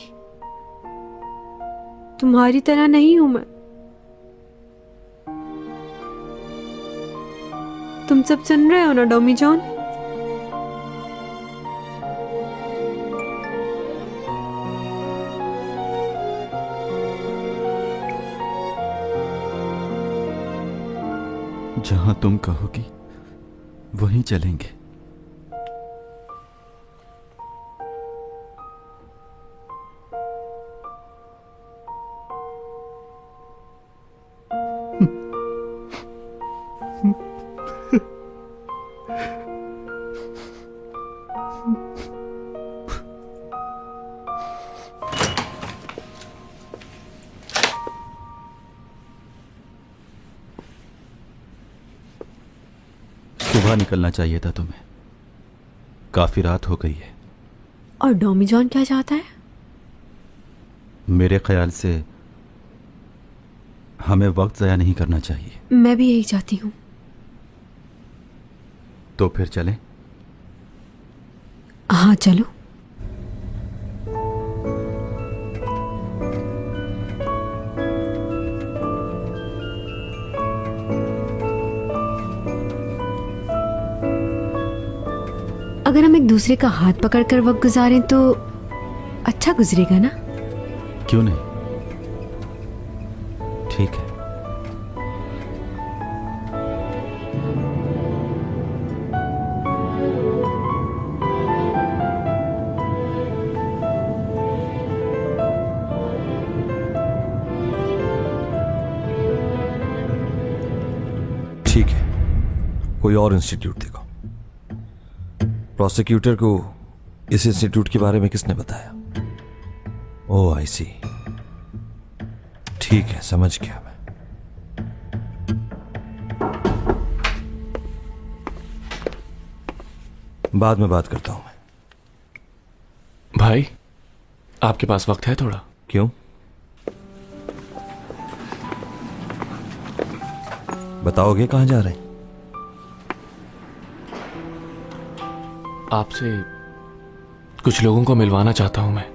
Speaker 3: तुम्हारी तरह नहीं हूं मैं। तुम सब सुन रहे हो ना डॉमी जॉन?
Speaker 1: जहां तुम कहोगी वहीं चलेंगे। सुबह निकलना चाहिए था तुम्हें। काफी रात हो गई है।
Speaker 3: और डॉमी जॉन क्या चाहता है?
Speaker 1: मेरे ख्याल से हमें वक्त ज़ाया नहीं करना चाहिए।
Speaker 3: मैं भी यही चाहती हूँ।
Speaker 1: तो फिर चलें?
Speaker 3: हाँ चलो। अगर हम एक दूसरे का हाथ पकड़कर वक्त गुजारें तो अच्छा गुजरेगा ना?
Speaker 1: क्यों नहीं? ठीक है।
Speaker 11: कोई और इंस्टीट्यूट देखो। प्रोसिक्यूटर को इस इंस्टीट्यूट के बारे में किसने बताया? ओह आई सी, ठीक है, समझ गया मैं। बाद में बात करता हूं मैं।
Speaker 10: भाई, आपके पास वक्त है थोड़ा?
Speaker 11: क्यों? बताओगे कहां जा रहे हैं?
Speaker 10: आपसे कुछ लोगों को मिलवाना चाहता हूं मैं।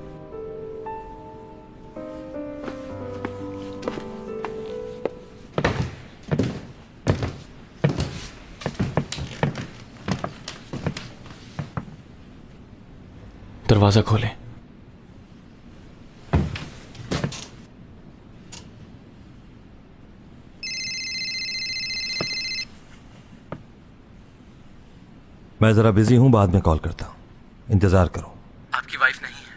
Speaker 10: दरवाजा खोलें।
Speaker 11: मैं जरा बिजी हूं, बाद में कॉल करता हूं, इंतजार करो।
Speaker 5: आपकी वाइफ नहीं है।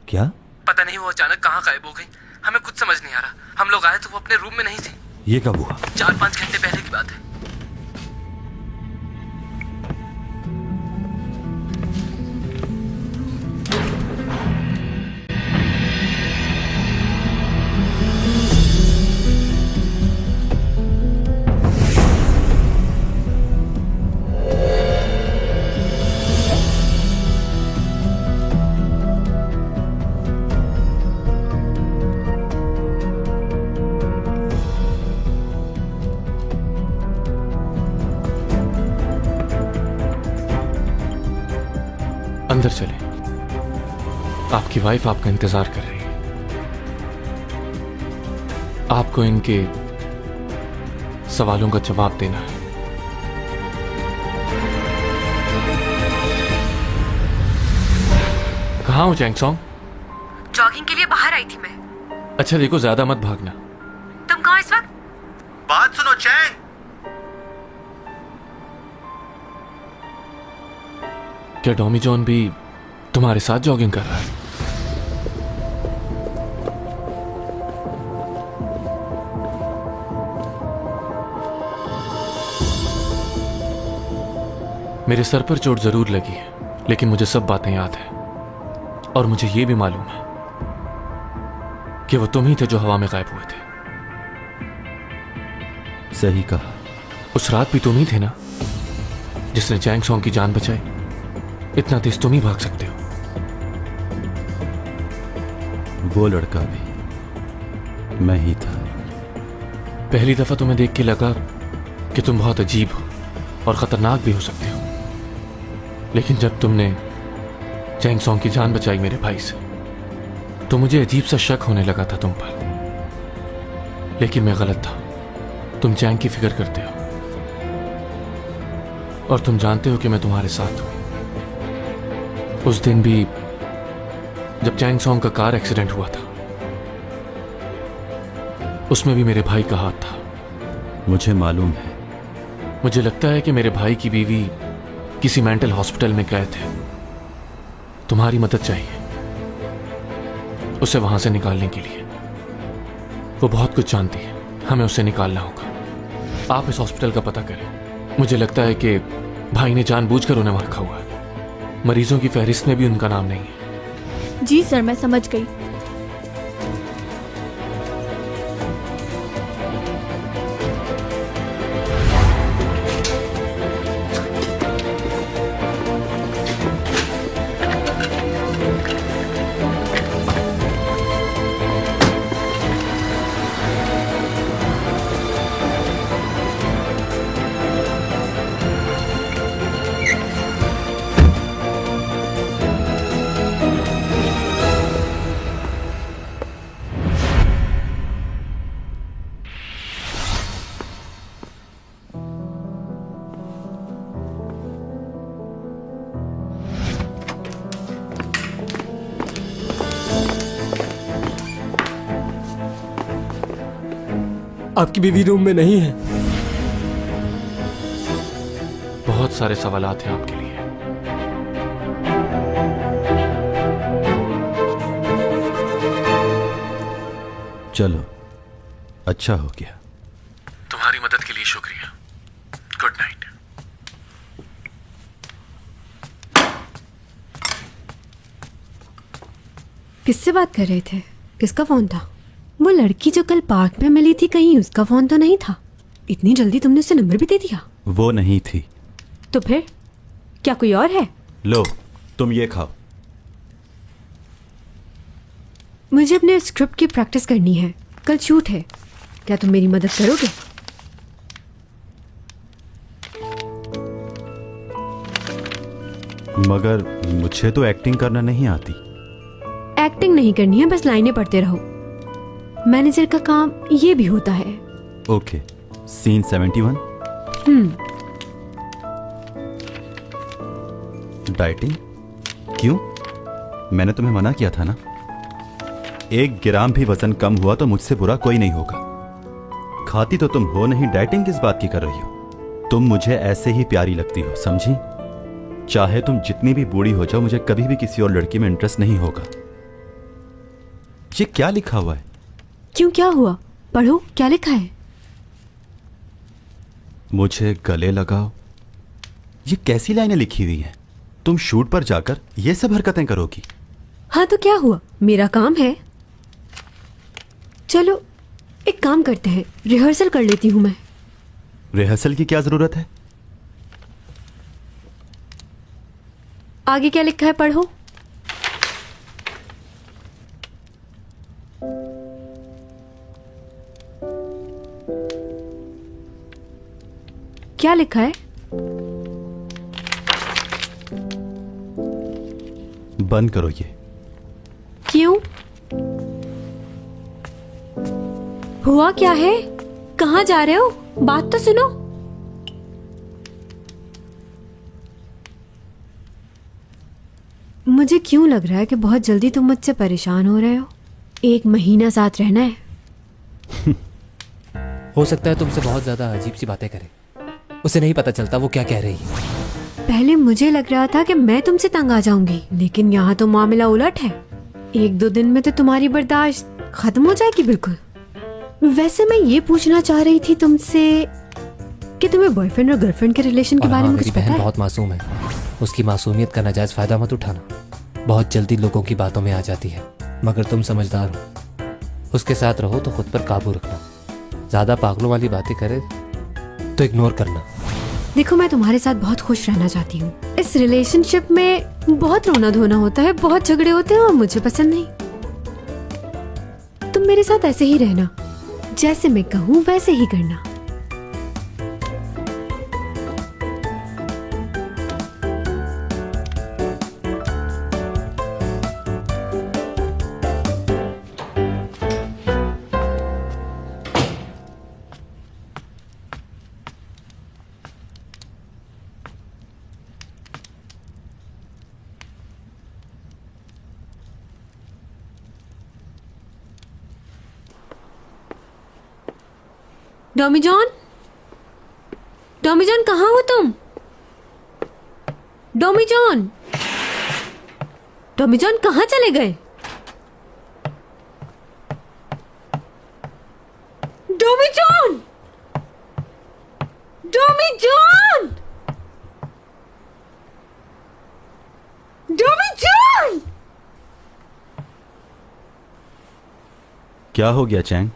Speaker 11: क्या?
Speaker 5: पता नहीं वो अचानक कहाँ गायब हो गई, हमें कुछ समझ नहीं आ रहा। हम लोग आए तो वो अपने रूम में नहीं थी।
Speaker 11: ये कब हुआ?
Speaker 5: 4-5 घंटे पहले की बात है।
Speaker 10: अंदर चले, आपकी वाइफ आपका इंतजार कर रही है। आपको इनके सवालों का जवाब देना है। कहाँ हो चैंगसोंग?
Speaker 3: जॉगिंग के लिए बाहर आई थी मैं।
Speaker 10: अच्छा देखो, ज्यादा मत भागना।
Speaker 3: तुम कहाँ इस वक्त?
Speaker 13: बात सुनो चैंग।
Speaker 10: क्या टॉमी जॉन भी तुम्हारे साथ जॉगिंग कर रहा है? मेरे सर पर चोट जरूर लगी है, लेकिन मुझे सब बातें याद है। और मुझे यह भी मालूम है कि वो तुम ही थे जो हवा में गायब हुए थे।
Speaker 1: सही कहा।
Speaker 10: उस रात भी तुम ही थे ना जिसने चैंगसोंग की जान बचाई। इतना तेज तुम ही भाग सकते हो।
Speaker 1: वो लड़का भी मैं ही था।
Speaker 10: पहली दफा तुम्हें देख के लगा कि तुम बहुत अजीब हो और खतरनाक भी हो सकते हो, लेकिन जब तुमने चैंगसोंग की जान बचाई मेरे भाई से, तो मुझे अजीब सा शक होने लगा था तुम पर। लेकिन मैं गलत था। तुम चैंग की फिक्र करते हो और तुम जानते हो कि मैं तुम्हारे साथ हूं। उस दिन भी जब चैंगसोंग का कार एक्सीडेंट हुआ था, उसमें भी मेरे भाई का हाथ था।
Speaker 1: मुझे मालूम है।
Speaker 10: मुझे लगता है कि मेरे भाई की बीवी किसी मेंटल हॉस्पिटल में कैद है। तुम्हारी मदद चाहिए उसे वहां से निकालने के लिए। वो बहुत कुछ जानती है, हमें उसे निकालना होगा। आप इस हॉस्पिटल का पता करें। मुझे लगता है कि भाई ने जानबूझकर उन्हें वहां रखा हुआ है। मरीजों की फहरिस्त में भी उनका नाम नहीं है।
Speaker 6: जी सर, मैं समझ गई।
Speaker 14: आपकी बीवी रूम में नहीं है।
Speaker 10: बहुत सारे सवालात हैं आपके लिए।
Speaker 1: चलो, अच्छा हो गया।
Speaker 10: तुम्हारी मदद के लिए शुक्रिया। Good night.
Speaker 3: किससे बात कर रहे थे? किसका फोन था? वो लड़की जो कल पार्क में मिली थी, कहीं उसका फोन तो नहीं था? इतनी जल्दी तुमने उसे नंबर भी दे दिया?
Speaker 1: वो नहीं थी।
Speaker 3: तो फिर क्या कोई और है?
Speaker 1: लो तुम ये खाओ।
Speaker 3: मुझे अपने स्क्रिप्ट की प्रैक्टिस करनी है, कल शूट है। क्या तुम मेरी मदद करोगे?
Speaker 1: मगर मुझे तो एक्टिंग करना नहीं आती।
Speaker 3: एक्टिंग नहीं करनी है, बस लाइनें पढ़ते रहो। मैनेजर का काम ये भी होता है।
Speaker 1: Okay, scene 71। डाइटिंग? क्यों? मैंने तुम्हें मना किया था ना। 1 ग्राम भी वजन कम हुआ तो मुझसे बुरा कोई नहीं होगा। खाती तो तुम हो नहीं, डाइटिंग किस बात की कर रही हो? तुम मुझे ऐसे ही प्यारी लगती हो, समझी? चाहे तुम जितनी भी बूढ़ी हो जाओ, मुझे कभी भी किसी और लड़की में इंटरेस्ट नहीं होगा। ये क्या लिखा हुआ है?
Speaker 3: क्यों, क्या हुआ? पढ़ो, क्या लिखा है?
Speaker 1: मुझे गले लगाओ। ये कैसी लाइनें लिखी हुई हैं? तुम शूट पर जाकर ये सब हरकतें करोगी?
Speaker 3: हाँ तो क्या हुआ, मेरा काम है। चलो एक काम करते हैं, रिहर्सल कर लेती हूं मैं।
Speaker 1: रिहर्सल की क्या जरूरत है?
Speaker 3: आगे क्या लिखा है पढ़ो। क्या लिखा है?
Speaker 1: बंद करो ये।
Speaker 3: क्यों? हुआ क्या है? कहाँ जा रहे हो? बात तो सुनो। मुझे क्यों लग रहा है कि बहुत जल्दी तुम मुझसे परेशान हो रहे हो। 1 महीना साथ रहना है।
Speaker 5: हो सकता है तुमसे बहुत ज्यादा अजीब सी बातें करे, उसे नहीं पता चलता वो क्या कह रही है।
Speaker 3: पहले मुझे लग रहा था कि मैं तुमसे तंग आ जाऊंगी, लेकिन यहाँ तो मामला उलट है। 1-2 दिन में तो तुम्हारी बर्दाश्त खत्म हो जाएगी बिल्कुल। वैसे मैं ये पूछना चाह रही थी तुमसे कि तुम्हें बॉयफ्रेंड और गर्लफ्रेंड के रिलेशन के बारे में कुछ पता है?
Speaker 5: बहुत मासूम है, उसकी मासूमियत का नाजायज फायदा मत उठाना। बहुत जल्दी लोगों की बातों में आ जाती है, मगर तुम समझदार हो। उसके साथ रहो तो खुद पर काबू रखना। ज्यादा पागलों वाली बातें करे तो इग्नोर करना।
Speaker 3: देखो, मैं तुम्हारे साथ बहुत खुश रहना चाहती हूँ। इस रिलेशनशिप में बहुत रोना धोना होता है, बहुत झगड़े होते हैं और मुझे पसंद नहीं। तुम मेरे साथ ऐसे ही रहना, जैसे मैं कहूँ वैसे ही करना। डॉमी जॉन, डॉमी जॉन कहाँ हो तुम? डॉमी जॉन, डॉमी जॉन कहाँ चले गए? डॉमी जॉन, डॉमी जॉन, डॉमी जॉन।
Speaker 1: क्या हो गया चैंग?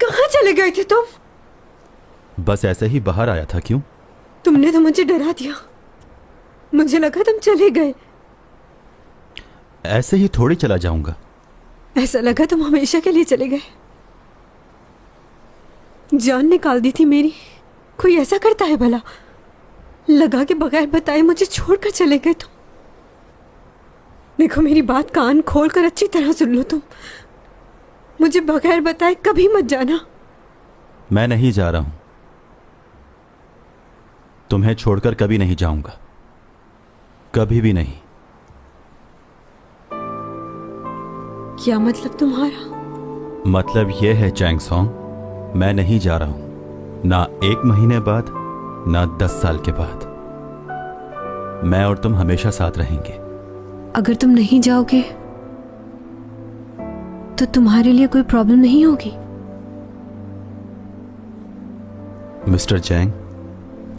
Speaker 3: कहाँ चले गए थे तुम?
Speaker 1: बस ऐसे ही बाहर आया था। क्यों?
Speaker 3: तुमने तो मुझे डरा दिया, मुझे लगा तुम चले गए।
Speaker 1: ऐसे ही थोड़ी चला जाऊंगा।
Speaker 3: ऐसा लगा तुम हमेशा के लिए चले गए। जान निकाल दी थी मेरी। कोई ऐसा करता है भला? लगा कि बगैर बताए मुझे छोड़कर चले गए तुम। देखो, मेरी बात कान खोल कर अच्छी तरह सुन लो। तुम मुझे बगैर बताए कभी मत जाना।
Speaker 1: मैं नहीं जा रहा हूं, तुम्हें छोड़कर कभी नहीं जाऊंगा, कभी भी नहीं।
Speaker 3: क्या मतलब तुम्हारा?
Speaker 1: मतलब यह है चैंग सॉन्ग, मैं नहीं जा रहा हूं, ना 1 महीने बाद, ना 10 साल के बाद। मैं और तुम हमेशा साथ रहेंगे।
Speaker 3: अगर तुम नहीं जाओगे तो तुम्हारे लिए कोई प्रॉब्लम नहीं होगी?
Speaker 1: मिस्टर चैंग,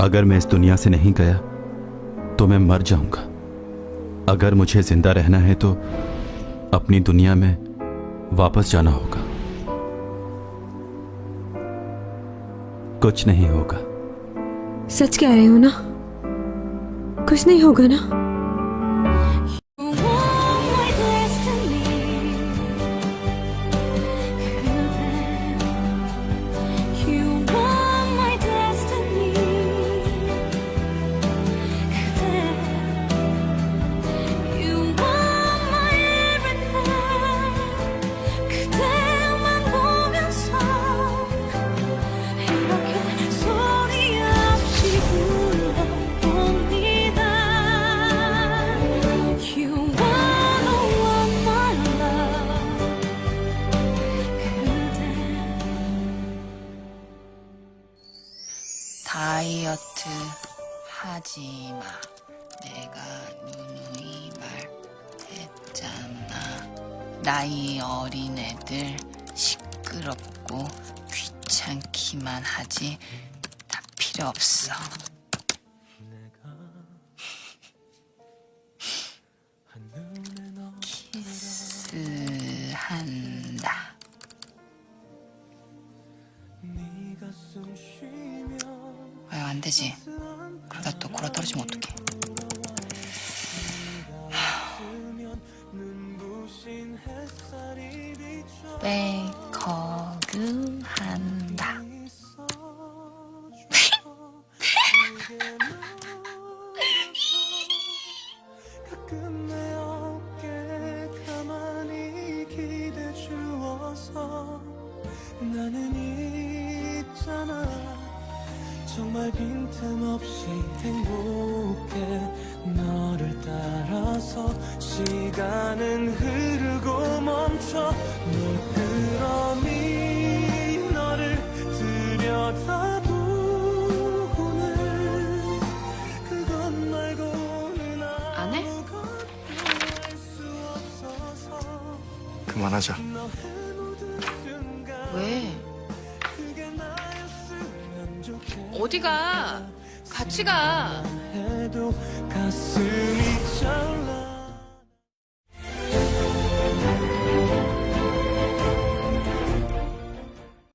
Speaker 1: अगर मैं इस दुनिया से नहीं गया तो मैं मर जाऊंगा। अगर मुझे जिंदा रहना है तो अपनी दुनिया में वापस जाना होगा। कुछ नहीं होगा।
Speaker 3: सच कह रहे हो ना? कुछ नहीं होगा ना?
Speaker 15: 다이어트 하지 마. 내가 누누이 말했잖아. 나이 어린 애들 시끄럽고 귀찮기만 하지 다 필요 없어. 키스한다. 왜 안 되지? 그러다 또 골아 떨어지면 어떡해? 백허그 한다.
Speaker 16: 나는 있잖아. 정말 빈틈없이 행복해. 너를 따라서 시간은 흐르고 멈춰. 널 끌어미 너를 들여다보고는 그것 말고는
Speaker 15: 안 해?
Speaker 17: 그만하자.
Speaker 15: 왜? 어디가? 같이 가.
Speaker 16: 가슴이 잘라